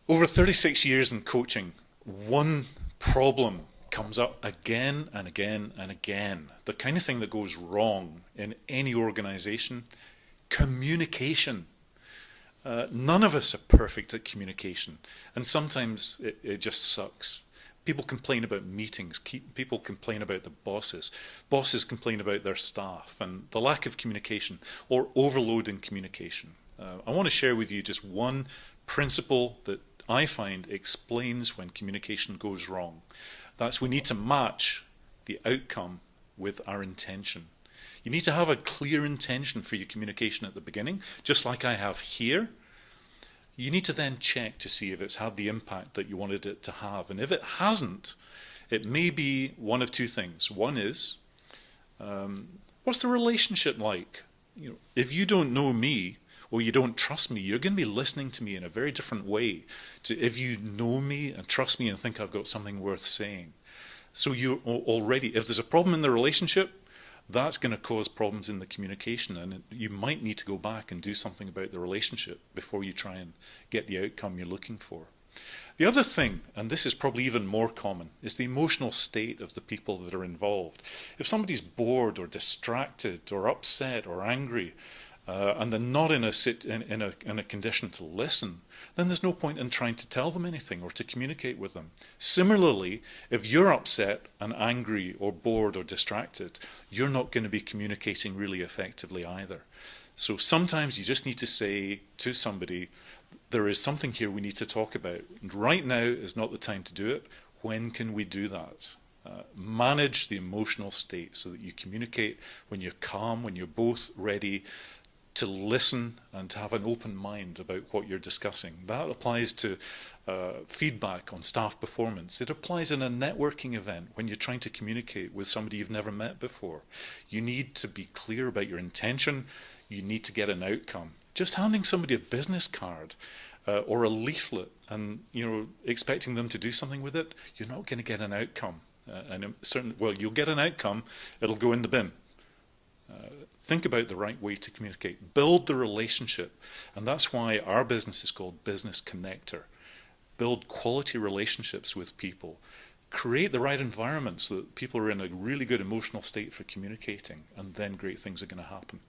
Over 36 years in coaching, one problem comes up again and again and again. The kind of thing that goes wrong in any organization: communication. None of us are perfect at communication, and sometimes it just sucks. People complain about meetings, people complain about the bosses complain about their staff, and the lack of communication or overload in communication. I want to share with you just one principle that I find explains when communication goes wrong. That's we need to match the outcome with our intention. You need to have a clear intention for your communication at the beginning, just like I have here. You need to then check to see if it's had the impact that you wanted it to have. And if it hasn't, it may be one of two things. One is, what's the relationship like? If you don't know me, or you don't trust me, you're going to be listening to me in a very different way to if you know me and trust me and think I've got something worth saying. So you already, if there's a problem in the relationship, that's going to cause problems in the communication, and you might need to go back and do something about the relationship before you try and get the outcome you're looking for. The other thing, and this is probably even more common, is the emotional state of the people that are involved. If somebody's bored or distracted or upset or angry, and they're not in a condition to listen, then there's no point in trying to tell them anything or to communicate with them. Similarly, if you're upset and angry or bored or distracted, you're not going to be communicating really effectively either. So sometimes you just need to say to somebody, there is something here we need to talk about. And right now is not the time to do it. When can we do that? Manage the emotional state so that you communicate when you're calm, when you're both ready to listen and to have an open mind about what you're discussing. That applies to feedback on staff performance. It applies in a networking event when you're trying to communicate with somebody you've never met before. You need to be clear about your intention. You need to get an outcome. Just handing somebody a business card or a leaflet and expecting them to do something with it, you're not going to get an outcome. Well, you'll get an outcome, it'll go in the bin. Think about the right way to communicate. Build the relationship. And that's why our business is called Business Connector. Build quality relationships with people. Create the right environment so that people are in a really good emotional state for communicating, and then great things are going to happen.